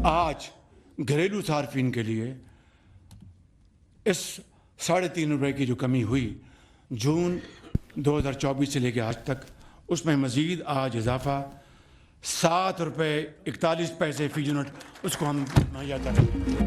आज घरेलू सार्फिन के लिए इस 3.5 रुपये की जो कमी हुई जून 2024 से लेकर आज तक, उसमें मज़ीद आज इजाफा 7 रुपये 41 पैसे फी यूनिट उसको हम मुहैया करेंगे।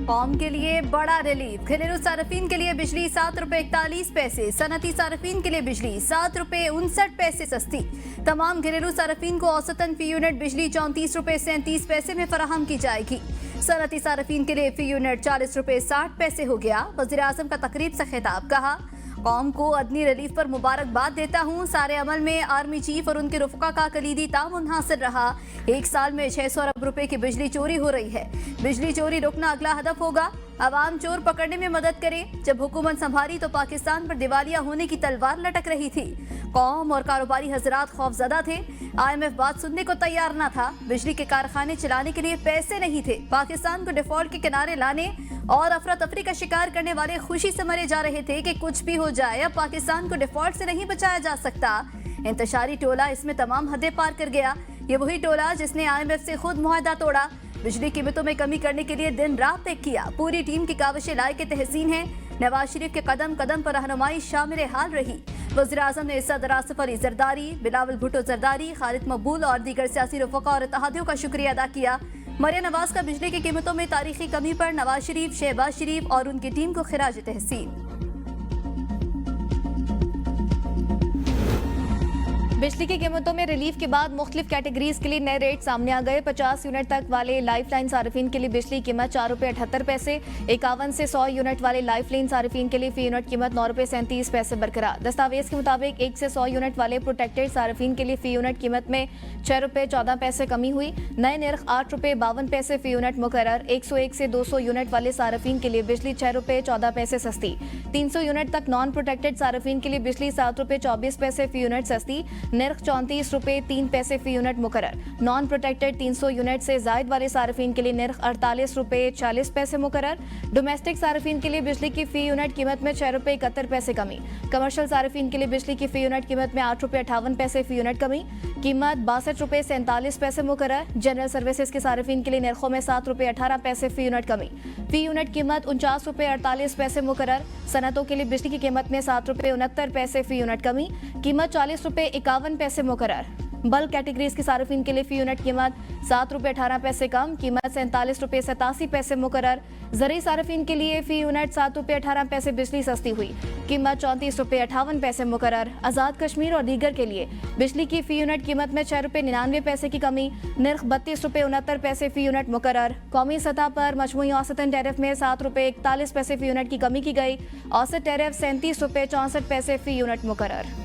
कौम के लिए बड़ा रिलीफ। घरेलू सार्फिन के लिए बिजली 7 रुपये 41 पैसे, सनती सार्फिन के लिए बिजली 7 रुपये 59 पैसे सस्ती। तमाम घरेलू सार्फिन को औसतन फी यूनिट बिजली 34 रुपये 37 पैसे में फराहम की जाएगी। सनती सार्फिन के लिए फी यूनिट 40 रुपये 60 पैसे हो गया। वज़ीर आज़म का तकरीब से खिताब, कहा कौम को अदनी रिलीफ पर मुबारकबाद देता हूँ। सारे अमल में आर्मी चीफ और उनके रुफ़का का कलीदी ताउन हासिल रहा। एक साल में 600 अरब रुपए की बिजली चोरी हो रही है। बिजली चोरी रोकना अगला हदफ होगा। अवाम चोर पकड़ने में मदद करे। जब हुकूमत संभाली तो पाकिस्तान पर दिवालिया होने की तलवार लटक रही थी। कौम और कारोबारी हजरात खौफजदा थे। IMF बात सुनने को तैयार न था। बिजली के कारखाने चलाने के लिए पैसे नहीं थे। पाकिस्तान को डिफॉल्ट के किनारे लाने और अफरा तफरी का शिकार करने वाले खुशी से मरे जा रहे थे कि कुछ भी हो जाए, अब पाकिस्तान को डिफॉल्ट से नहीं बचाया जा सकता। इंतशारी टोला इसमें तमाम हदें पार कर गया। ये वही टोला जिसने IMF से खुद मुआहदा तोड़ा। बिजली कीमतों में कमी करने के लिए दिन रात तय किया। पूरी टीम की काविशें लायक तहसीन है। नवाज शरीफ के कदम कदम पर रहनुमाई शामिल हाल रही। वज़ीर आज़म ने सदर आसिफ अली जरदारी, बिलावल भुट्टो जरदारी, खालिद मकबूल और दीगर सियासी रफ़का और इत्तेहादियों का शुक्रिया अदा किया। मरियम नवाज का बिजली की कीमतों में तारीखी कमी पर नवाज शरीफ, शहबाज शरीफ और उनकी टीम को खिराज तहसीन। बिजली की कीमतों में रिलीफ के बाद मुख्तलिफ कैटेगरीज के लिए नए रेट सामने आ गए। 50 यूनिट तक वाले लाइफलाइन सार्फिन के लिए बिजली कीमत 4 रुपये 78 पैसे। 51 से 100 यूनिट वाले लाइफलाइन सार्फिन के लिए फी यूनिट कीमत 9 रुपये 37 पैसे बरकरार। दस्तावेज के मुताबिक 1 से 100 यूनिट वाले प्रोटेक्टेड सार्फिन के लिए फी यूनिट कीमत में 6 रुपये 14 पैसे कमी हुई। नए नर्ख 8 रुपये 52 पैसे फी यूनिट मुकर्रर। 101 से 200 यूनिट वाले सार्फिन के लिए बिजली 6 रुपये 14 पैसे सस्ती। 300 यूनिट तक नॉन प्रोटेक्टेड सार्फिन के लिए बिजली 7 रुपये 24 पैसे फी यूनिट सस्ती। नर्ख 34 रुपये 3 पैसे फी यूनिट मुकर्रर। नॉन प्रोटेक्टेड 300 यूनिट से जायद वाले सार्फिन के लिए नर्ख 48 रुपये 40 पैसे मुकर्रर। डोमेस्टिक सार्फिन के लिए बिजली की फी यूनिट कीमत में 6 रुपये 71 पैसे कमी। कमर्शियल सार्फिन के लिए बिजली की फी यूनिट कीमत में 8 रुपये 58 पैसे फी यूनिट कमी। कीमत 62 रुपये 47 पैसे मुकर्रर। जनरल सर्विसेज के सार्फिन के लिए नर्खों में 7 रुपये 18 पैसे फी यूनिट कमी। फी यूनिट कीमत 49 रुपये 48 पैसे मुकर्रर। सनतों के लिए बिजली की कीमत में 7 रुपये 69 पैसे फी यूनिट कमी। कीमत 40 रुपये 51 पैसे मुकर्रर। बल्क कैटेगरीज की सार्फिन के लिए फी यूनिट कीमत 7 रुपये 18 पैसे कम। कीमत 47 रुपये 87 पैसे मुकर्रर। ज़रूरी सार्फिन के लिए फी यूनिट 7 रुपये 18 पैसे बिजली सस्ती हुई। कीमत 34 रुपये 58 पैसे मुकर्रर। आज़ाद कश्मीर और दीगर के लिए बिजली की फी यूनिट कीमत में 6 रुपये 99 पैसे की कमी। नर्ख 32 रुपये 69 पैसे फी यूनिट मुकर्रर। कौमी सतह पर मजमूई औसतन टैरिफ में 7 रुपये 41 पैसे फी यूनिट की कमी की गई। औसत टैरिफ 37 रुपये 64 पैसे फी यूनिट मुकर्रर।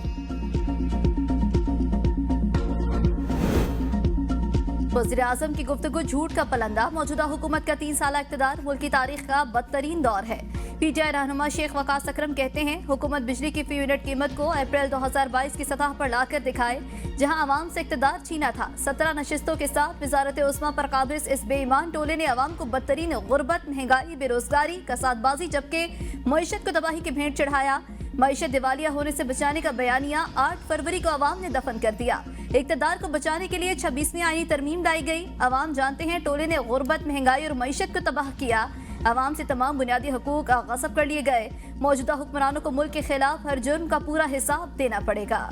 वज़ीर आज़म की गुफ्तगू झूठ का पलंदा। मौजूदा हुकूमत का 3 साल इक़्तिदार मुल्क की तारीख का बदतरीन दौर है। PTI रहनुमा शेख वकास अकरम कहते हैं हुकूमत बिजली की फी यूनिट कीमत को अप्रैल 2022 की सतह पर लाकर दिखाए जहां आवाम से इक़्तिदार छीना था। 17 नशिस्तों के साथ वज़ारत उस्मा पर काबिज इस बेईमान टोले ने आवाम को बदतरीन गुर्बत, महंगाई, बेरोजगारी, कसादबाजी जबकि मईशत को तबाही की भेंट चढ़ाया। मईशत दिवालिया होने से बचाने का बयानिया 8 फरवरी को आवाम ने दफन कर दिया। इक़्तिदार को बचाने के लिए 26वीं आईनी तरमीम लाई गई। आवाम जानते हैं टोले ने गुर्बत, महंगाई और मईशत को तबाह किया। आवाम से तमाम बुनियादी हकूक गस्ब कर लिए गए। मौजूदा हुक्मरानों को मुल्क के खिलाफ हर जुर्म का पूरा हिसाब देना पड़ेगा।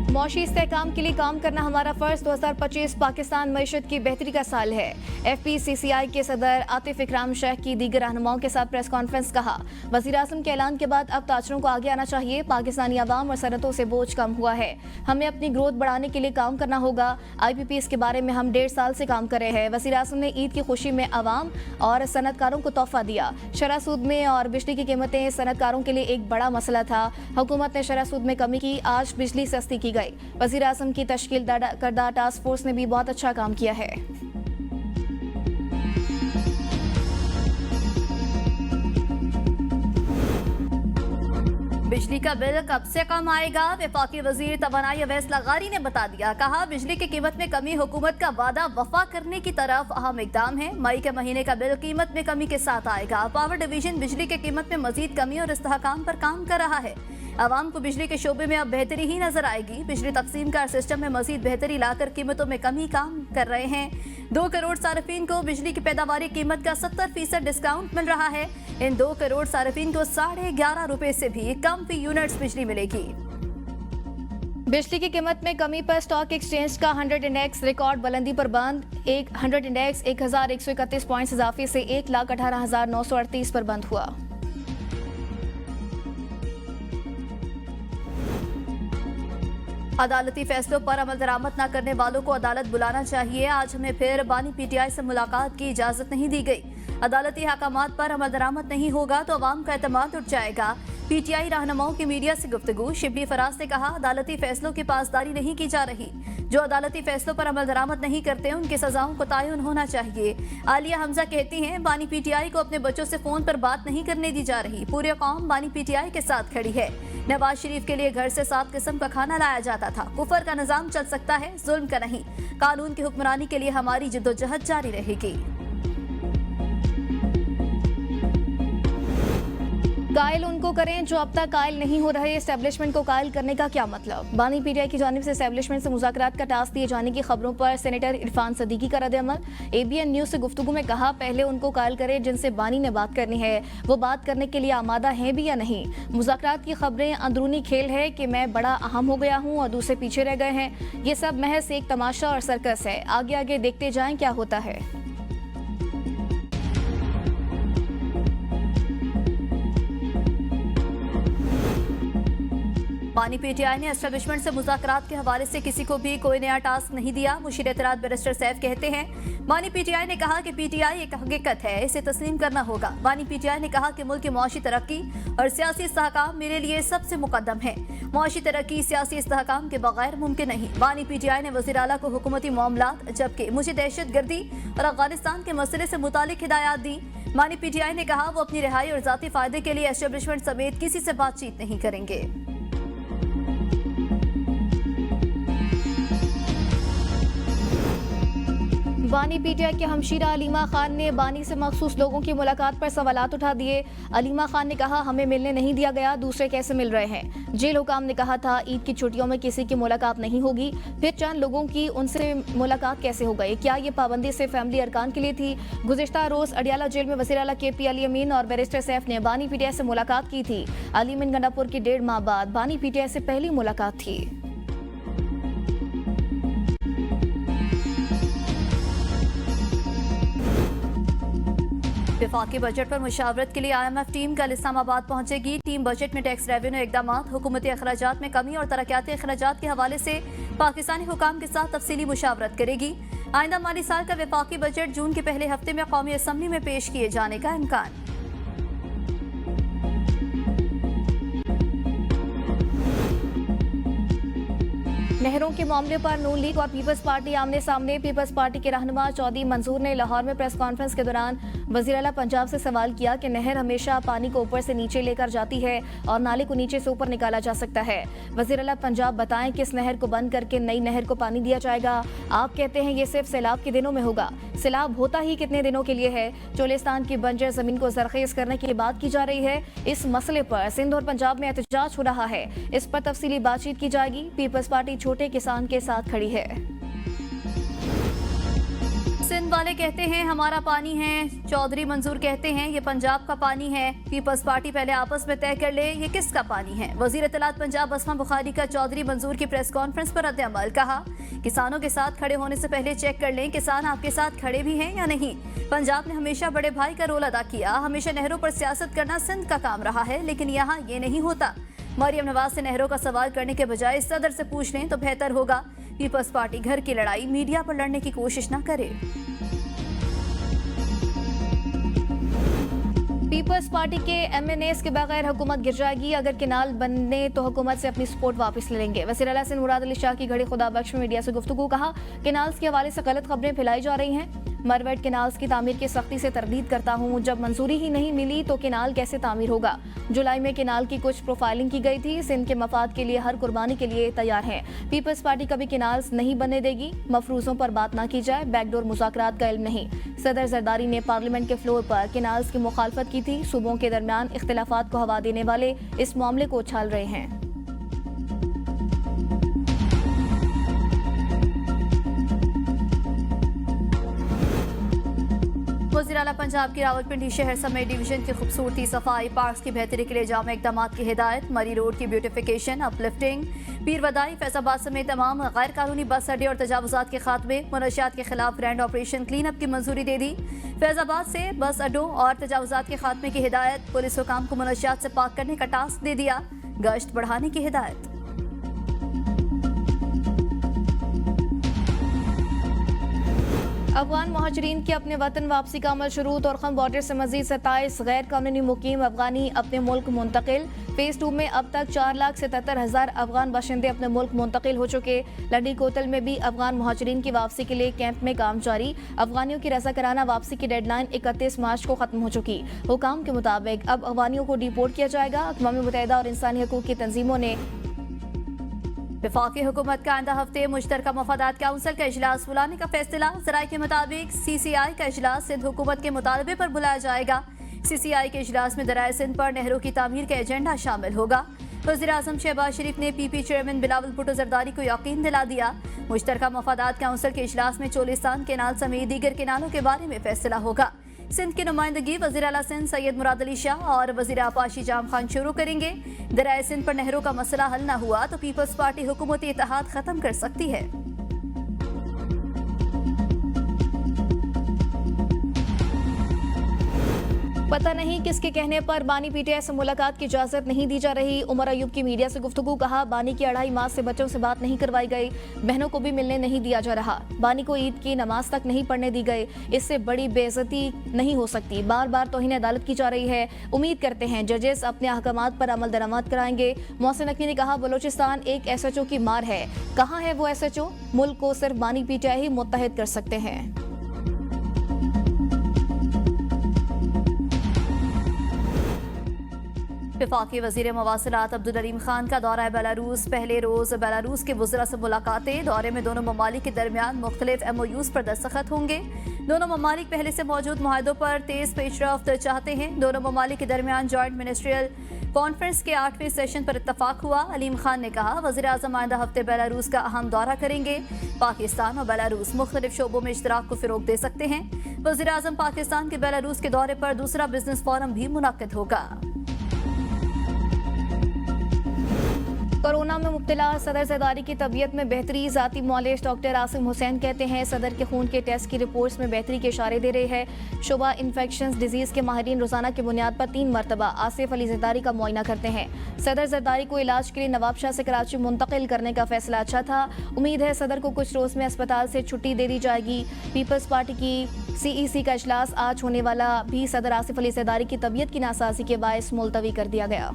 मौशी इस्तेहकाम के लिए काम करना हमारा फर्ज। 2025 पाकिस्तान मईशत की बेहतरी का साल है। FPCCI के सदर आतिफ इकराम शेख की दीगर रहनुमाओं के साथ प्रेस कॉन्फ्रेंस। कहा वज़ीर आज़म के ऐलान के बाद अब ताजरों को आगे आना चाहिए। पाकिस्तानी अवाम और सनतों से बोझ कम हुआ है। हमें अपनी ग्रोथ बढ़ाने के लिए काम करना होगा। IPPs के बारे में हम 1.5 साल से काम कर रहे हैं। वज़ीर आज़म ने ईद की खुशी में अवाम और सनतकारों को तोहफा दिया। शरह सूद में और बिजली की कीमतें सनतकारों के लिए एक बड़ा मसला था। हुकूमत ने शरह सूद में कमी की। आज बिजली सस्ती की गई। वज़ीर आज़म की तश्कील करदा टास्क फोर्स ने भी बहुत अच्छा काम किया है। बिजली का बिल कब से कम आएगा? वफाकी वजीर तवानाई अवैस लगारी ने बता दिया। कहा बिजली की कीमत में कमी हुकूमत का वादा वफा करने की तरफ अहम इकदाम है। मई के महीने का बिल कीमत में कमी के साथ आएगा। पावर डिवीजन बिजली की कीमत में मजीद कमी और इस्तेहकाम पर काम कर रहा है। आवाम को बिजली के शोबे में अब बेहतरी ही नजर आएगी। बिजली तकसीम कार सिस्टम में मजीद बेहतरी लाकर कीमतों में कमी काम कर रहे हैं। 2 करोड़ सार्फिन को बिजली की पैदावारी कीमत का 70% डिस्काउंट मिल रहा है। इन 2 करोड़ सार्फिन को 11.5 रुपए से भी कम फी यूनिट्स बिजली मिलेगी। बिजली की कीमत में कमी पर स्टॉक एक्सचेंज का 100 इंडेक्स रिकॉर्ड बुलंदी पर बंद। 100 इंडेक्स 1131 पॉइंट्स इजाफे से 1,18,938 पर बंद हुआ। अदालती फैसलों पर अमल दरामद न करने वालों को अदालत बुलाना चाहिए। आज हमें फिर बानी पीटीआई से मुलाकात की इजाजत नहीं दी गई। अदालती हकामात पर अमल दरामद नहीं होगा तो अवाम का एतमाद उठ जाएगा। पीटीआई रहनुमाओं की मीडिया से गुफ्तगू। शिबली फराज ने कहा अदालती फैसलों की पासदारी नहीं की जा रही। जो अदालती फैसलों पर अमल दरामद नहीं करते उनकी सजाओं को तयन होना चाहिए। आलिया हमजा कहती हैं बानी पीटीआई को अपने बच्चों से फोन पर बात नहीं करने दी जा रही। पूरी कौम बानी पीटीआई के साथ खड़ी है। नवाज शरीफ के लिए घर से 7 किस्म का खाना लाया जाता था। कुफर का निजाम चल सकता है, जुल्म का नहीं। कानून की हुक्मरानी के लिए हमारी जिद्दोजहद जारी रहेगी। कायल उनको करें जो अब तक कायल नहीं हो रहे। एस्टेब्लिशमेंट को कायल करने का क्या मतलब? बानी पीटीआई की जानिब से एस्टेब्लिशमेंट से मुज़ाकरात का टास्क दिए जाने की खबरों पर सेनेटर इरफान सदीकी का रद्द-ए-अमल। एबीएन न्यूज़ से गुफ्तगू में कहा पहले उनको कायल करें जिनसे बानी ने बात करनी है, वो बात करने के लिए आमादा हैं भी या नहीं। मुज़ाकरात की खबरें अंदरूनी खेल है कि मैं बड़ा अहम हो गया हूँ और दूसरे पीछे रह गए हैं। ये सब महज एक तमाशा और सर्कस है। आगे आगे देखते जाएं क्या होता है। बानी पीटीआई ने एस्टेब्लिशमेंट से मुज़ाकरात के हवाले से किसी को भी कोई नया टास्क नहीं दिया। मुशीर इत्तलात बैरिस्टर सैफ कहते हैं बानी पीटीआई ने कहा कि पीटीआई एक हकीकत है, इसे तस्लीम करना होगा। बानी पीटीआई ने कहा कि मुल्क की मुआशी तरक्की और सियासी इस्तेहकाम मेरे लिए सबसे मुकद्दम है। मुआशी तरक्की सियासी इस्तेहकाम के बगैर मुमकिन नहीं। बानी पीटीआई ने वज़ीर आला को हुकूमती मामलात जबकि मुझे दहशत गर्दी और अफगानिस्तान के मसले से मुतालिक हिदायत दी। बानी पीटीआई ने कहा वो अपनी रिहाई और ज़ाती फायदे के लिए एस्टेब्लिशमेंट समेत किसी से बातचीत नहीं करेंगे। बानी पीटीआई के हमशीरा अलीमा खान ने बानी से मखसूस लोगों की मुलाकात पर सवालात उठा दिए। अलीमा खान ने कहा हमें मिलने नहीं दिया गया, दूसरे कैसे मिल रहे हैं। जेल हुकाम ने कहा था ईद की छुट्टियों में किसी की मुलाकात नहीं होगी, फिर चंद लोगों की उनसे मुलाकात कैसे हो गई? क्या ये पाबंदी से फैमिली अरकान के लिए थी? गुज़िश्ता रोज अडियाला जेल में वज़ीर आला KP अली अमीन और बैरिस्टर सैफ ने बानी पीटीआई से मुलाकात की थी। अली अमीन गंडापुर की 1.5 माह बाद बानी पीटीआई से पहली मुलाकात थी। वफाकी बजट पर मुशावरत के लिए IMF टीम कल इस्लामाबाद पहुंचेगी। टीम बजट में टैक्स रेवेन्यू इकदाम, हुकूमती अखराजात में कमी और तरक्याती अखराजात के हवाले से पाकिस्तानी हुकाम के साथ तफसीली मुशावरत करेगी। आइंदा माली साल का वफाकी बजट जून के पहले हफ्ते में कौमी असम्बली में पेश किए जाने का इम्कान। नहरों के मामले पर नून लीग और पीपल्स पार्टी आमने सामने। पीपल्स पार्टी के रहनुमा चौधरी मंजूर ने लाहौर में प्रेस कॉन्फ्रेंस के दौरान वज़ीर आला पंजाब से सवाल किया कि नहर हमेशा पानी को ऊपर से नीचे लेकर जाती है और नाले को नीचे से ऊपर निकाला जा सकता है। वज़ीर आला पंजाब बताएं किस नहर को बंद करके नई नहर को पानी दिया जाएगा। आप कहते हैं ये सिर्फ सैलाब के दिनों में होगा, सैलाब होता ही कितने दिनों के लिए है? चोलिस्तान की बंजर जमीन को जरखेज करने की बात की जा रही है। इस मसले पर सिंध और पंजाब में एहतजाज हो रहा है, इस पर तफसीली बातचीत की जाएगी। पीपल्स पार्टी छोटे किसान के साथ खड़ी है। सिंध वाले कहते हैं हमारा पानी है, चौधरी मंजूर कहते हैं ये पंजाब का पानी है। पीपल्स पार्टी पहले आपस में तय कर ले ये किसका पानी है। वजीर इत्तलात पंजाब अस्मा बुखारी का चौधरी मंजूर की प्रेस कॉन्फ्रेंस पर रद्द-ए-अमल। कहा किसानों के साथ खड़े होने से पहले चेक कर लें किसान आपके साथ खड़े भी हैं या नहीं। पंजाब ने हमेशा बड़े भाई का रोल अदा किया, हमेशा नहरों पर सियासत करना सिंध का काम रहा है, लेकिन यहाँ ये नहीं होता। मरियम नवाज से नहरों का सवाल करने के बजाय सदर से पूछ लें तो बेहतर होगा। पीपल्स पार्टी घर की लड़ाई मीडिया पर लड़ने की कोशिश न करे। पीपल्स पार्टी के MNAs के बगैर हुकूमत गिर जाएगी। अगर किनाल बनने तो हुकूमत से अपनी सपोर्ट वापस ले लेंगे। वज़ीर आला सिंध मुराद अली शाह की घड़ी खुदा बख्श में मीडिया से गुफ्तगू। कहा किनाल्स के हवाले से गलत खबरें फैलाई जा रही हैं। मरवट केनाल्स की तामीर की सख्ती से तरदीद करता हूँ। जब मंजूरी ही नहीं मिली तो केनाल कैसे तामीर होगा। जुलाई में केनाल की कुछ प्रोफाइलिंग की गई थी। सिंध के मफाद के लिए हर कुर्बानी के लिए तैयार है। पीपल्स पार्टी कभी केनाल्स नहीं बनने देगी। मफरूजों पर बात ना की जाए, बैकडोर मुज़ाकरात का इल्म नहीं। सदर जरदारी ने पार्लियामेंट के फ्लोर पर केनाल्स की मुखालफत की थी। सूबों के दरमियान इख्तिलाफात को हवा देने वाले इस मामले को उछाल रहे हैं। वज़ीर आला पंजाब की रावलपिंडी शहर समेत डिवीजन की खूबसूरती, सफाई, पार्क्स की बेहतरी के लिए जाम इकदाम की हिदायत। मरी रोड की ब्यूटिफिकेशन, अपलिफ्टिंग, पीर वदाई, फैजाबाद समेत तमाम गैर कानूनी बस अड्डे और तजावुजात के खात्मे, मुनशियात के खिलाफ ग्रैंड ऑपरेशन क्लीन अप की मंजूरी दे दी। फैजाबाद से बस अड्डों और तजावुजात के खात्मे की हिदायत। पुलिस हुकाम को मुनशियात से पाक करने का टास्क दे दिया। गश्त बढ़ाने की हिदायत। अफगान महाजरीन की अपने वतन वापसी का अमल शुरू। तोरखम बॉर्डर से मजीद 27 गैर कानूनी मुकीम अफगानी अपने मुल्क मुंतकिल। फेज 2 में अब तक 4,77,000 अफगान बाशिंदे अपने मुल्क मुंतकिल हो चुके। लंडी कोतल में भी अफगान महाजरीन की वापसी के लिए कैंप में काम जारी। अफगानियों की रज़ाकाराना वापसी की डेडलाइन 31 मार्च को खत्म हो चुकी। हुकाम के मुताबिक अब अफगानियों को डिपोर्ट किया जाएगा। अक़वाम मुत्तहिदा और इंसानी हकूक़ की तंजीमों ने वफाकी हुकूमत का आइंदा हफ्ते मुश्तरका मफादात काउंसिल का इजलास बुलाने का फैसला। ज़राए के मुताबिक CCI का इजलास सिंध हुकूमत के मुतालबे पर बुलाया जाएगा। CCI के इजलास में दराए सिंध पर नहरों की तामीर का एजेंडा शामिल होगा। वज़ीर आज़म शहबाज शरीफ ने PP चेयरमैन बिलावल भुट्टो जरदारी को यकीन दिला दिया। मुश्तरका मफादात काउंसिल के इजलास में चोलिस्तान केनाल समेत दीगर केनालों के बारे में फैसला होगा। सिंध की नुमाइंदगी वज़ीर आला सिंध सैयद मुराद अली शाह और वज़ीर आपाशी जाम खान शुरू करेंगे। दराए सिंध पर नहरों का मसला हल न हुआ तो पीपल्स पार्टी हुकूमती इत्तेहाद खत्म कर सकती है। पता नहीं किसके कहने पर बानी PTI से मुलाकात की इजाजत नहीं दी जा रही। उमर अयूब की मीडिया से गुफ्तगू। कहा, बानी की 2.5 माह से बच्चों से बात नहीं करवाई गई। बहनों को भी मिलने नहीं दिया जा रहा। बानी को ईद की नमाज तक नहीं पढ़ने दी गई। इससे बड़ी बेइज्जती नहीं हो सकती। बार बार तौहीन अदालत की जा रही है। उम्मीद करते हैं जजेस अपने अहकामात पर अमल दरामद कराएंगे। मोहसिन नकवी ने कहा, बलोचिस्तान एक SHO की मार है। कहाँ है वो SHO? मुल्क को सिर्फ बानी PTI ही मुत्तहिद कर सकते हैं। वफाकी वज़ीर मवासिलात अब्दुल अलीम खान का दौरा बेलारूस। पहले रोज बेलारूस के वज़रा से मुलाकातें। दौरे में दोनों ममालिक के दरमियान मुख्तलिफ MOUs पर दस्तखत होंगे। दोनों ममालिक पहले से मौजूद मुआहदों पर तेज पेशरफ्त चाहते हैं। दोनों ममालिक के दरमियान जॉइंट मिनिस्ट्रियल कॉन्फ्रेंस के 8वें सेशन पर इत्तफाक हुआ। अलीम खान ने कहा, वज़ीर आज़म आइंदा हफ्ते बेलारूस का अहम दौरा करेंगे। पाकिस्तान और बेलारूस मुख्तलिफ शोबों में इश्तराक को फ़रोग़ दे सकते हैं। वज़ीर आज़म पाकिस्तान के बेलारूस के दौरे पर दूसरा बिजनेस फोरम भी मुनक़्क़िद होगा। कोरोना में मुब्तला सदर जरदारी की तबीयत में बेहतरी। ज़ाती मौलिश डॉक्टर आसिम हुसैन कहते हैं सदर के खून के टेस्ट की रिपोर्ट्स में बेहतरी के इशारे दे रहे हैं। शोबा इन्फेक्शंस डिजीज़ के माहिरीन रोजाना की बुनियाद पर 3 मरतबा आसिफ अली जरदारी का मुआयना करते हैं। सदर जरदारी को इलाज के लिए नवाबशाह से कराची मुंतकिल करने का फैसला अच्छा था। उम्मीद है सदर को कुछ रोज़ में अस्पताल से छुट्टी दे दी जाएगी। पीपल्स पार्टी की CEC का इजलास आज होने वाला भी सदर आसिफ अली जरदारी की तबीयत की नासाजी के बायस मुलतवी कर दिया गया।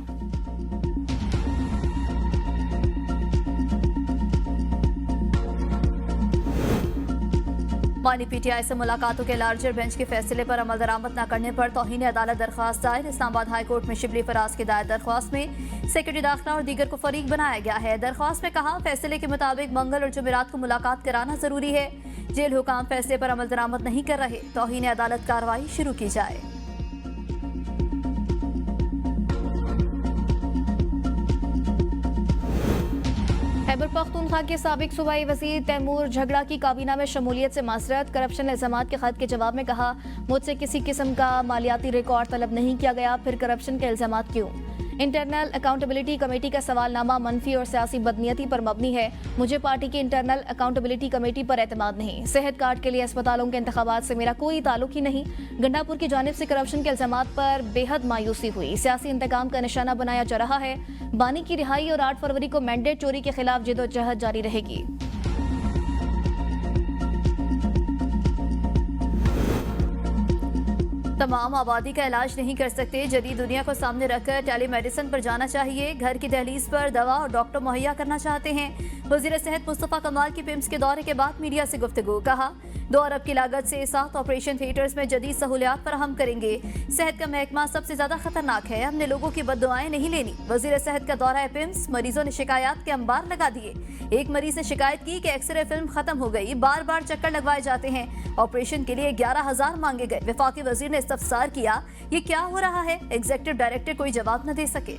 बानी PTI से मुलाकातों के लार्जर बेंच के फैसले पर अमल दरामद न करने पर तौहीन अदालत दरख्वास्त दायर। इस्लामाबाद हाई कोर्ट में शिबली फराज की दायर दरख्वास्त में सेक्रेटरी दाखिला और दीगर को फरीक बनाया गया है। दरख्वास्त में कहा, फैसले के मुताबिक मंगल और जुमेरात को मुलाकात कराना जरूरी है। जेल हुकाम फैसले पर अमल दरामद नहीं कर रहे। तौहीन अदालत कार्रवाई शुरू की जाए। खैबर पख्तूनख्वा के साबिक सूबाई वज़ीर तैमूर झगड़ा की काबीना में शमूलियत से माजरत। करप्शन इल्ज़ामात के खत के जवाब में कहा, मुझसे किसी किस्म का मालियाती रिकॉर्ड तलब नहीं किया गया, फिर करप्शन के इल्ज़ामात क्यों? इंटरनल अकाउंटेबिलिटी कमेटी का सवालनामा मनफी और सियासी बदनीयती पर मबनी है। मुझे पार्टी की इंटरनल अकाउंटेबिलिटी कमेटी पर एतमाद नहीं। सेहत कार्ड के लिए अस्पतालों के इंतखाबात से मेरा कोई ताल्लुक ही नहीं। गंडापुर की जानिब से करप्शन के इल्ज़ामात पर बेहद मायूसी हुई। सियासी इंतकाम का निशाना बनाया जा रहा है। बानी की रिहाई और 8 फरवरी को मैंडेट चोरी के खिलाफ जिदोजहद जारी रहेगी। तमाम आबादी का इलाज नहीं कर सकते। जदीद दुनिया को सामने रखकर टेलीमेडिसिन पर जाना चाहिए। घर की दहलीज पर दवा और डॉक्टर मुहैया करना चाहते हैं। वजीर सेहत मुस्तफा कमाल की पिम्स के दौरे के बाद मीडिया से गुफ्तगू। कहा 2 अरब की लागत से 7 ऑपरेशन थिएटर्स में जदीद सहूलियात फराहम करेंगे। सेहत का महकमा सबसे ज्यादा खतरनाक है, हमने लोगों की बद्दुआएं नहीं लेनी। वजीर सेहत का दौरा पिम्स, मरीजों ने शिकायत के अंबार लगा दिए। एक मरीज ने शिकायत की कि एक्सरे फिल्म खत्म हो गई, बार बार चक्कर लगवाए जाते हैं। ऑपरेशन के लिए 11,000 मांगे गए। वफाकी वजीर ने इस्तफसार किया, ये क्या हो रहा है? एग्जीक्यूटिव डायरेक्टर कोई जवाब न दे सके।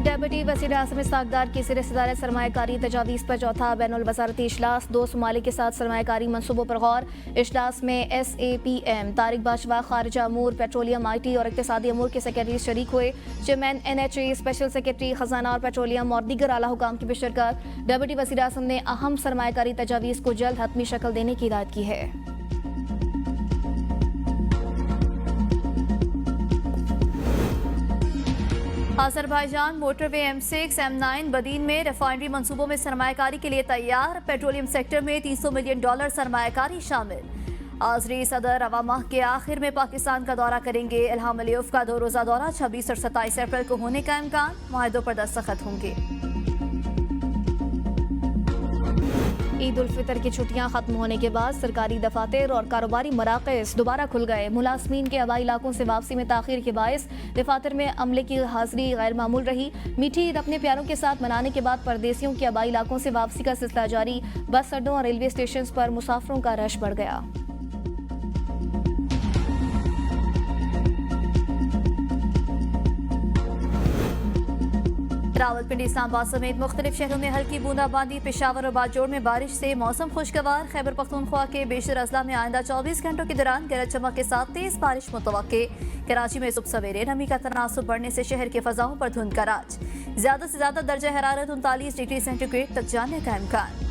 डेप्यूटी वज़ीर आज़म इस्ताकदार की सिरे सदारत सरमायाकारी तजावीज़ पर चौथा बैनुल वज़ारती इजलास। 2 ममालिक के साथ सरमायाकारी मनसूबों पर गौर। इजलास में SAPM, तारिक बाजवा, खारिजा अमूर, पेट्रोलियम, IT और इक़्तिसादी अमूर के सेक्रेटरी शरीक हुए। चेयरमैन NHA, स्पेशल सेक्रेटरी खजाना और पेट्रोलियम और दीगर आला हुकाम की भी शिरकत। डेप्यूटी वज़ीर आज़म ने अहम सरमायाकारी तजावीज़ को जल्द हतमी शक्ल देने की हिदायत की है। Azerbaijan motorway M6, M9 Badin में रिफाइनरी मंसूबों में सरमायाकारी के लिए तैयार। पेट्रोलियम सेक्टर में $300 मिलियन सरमायाकारी शामिल। आज़री सदर रवा माह के आखिर में पाकिस्तान का दौरा करेंगे। इल्हाम अलीयफ का 2 रोज़ा दौरा 26 और 27 अप्रैल को होने का इम्कान। मुआहदों पर दस्तखत होंगे। ईद उल फितर की छुट्टियां खत्म होने के बाद सरकारी दफातर और कारोबारी मराकज़ दोबारा खुल गए। मुलाजमीन के आबाई इलाकों से वापसी में ताखीर के बायस दफातर में अमले की हाजिरी गैर मामूल रही। मीठी ईद अपने प्यारों के साथ मनाने के बाद परदेसियों के आबाई इलाकों से वापसी का सिलसिला जारी। बस अड्डों और रेलवे स्टेशन पर मुसाफिरों का रश बढ़ गया। रावलपिंडी, इस्लामाबाद समेत मुख्तलिफ शहरों में हल्की बूंदाबांदी। पेशावर और बाजोड़ में बारिश से मौसम खुशगवार। खैबर पख्तूनख्वा के बेशर अजला में आइंदा 24 घंटों के दौरान गरज चमक के साथ तेज बारिश मुतवक्के। कराची में सुबह सवेरे नमी का तनासुब बढ़ने से शहर के फजाओं पर धुंध का राज। ज्यादा से ज्यादा दर्जा हरारत 39 डिग्री सेंटीग्रेड तक जाने का इम्कान।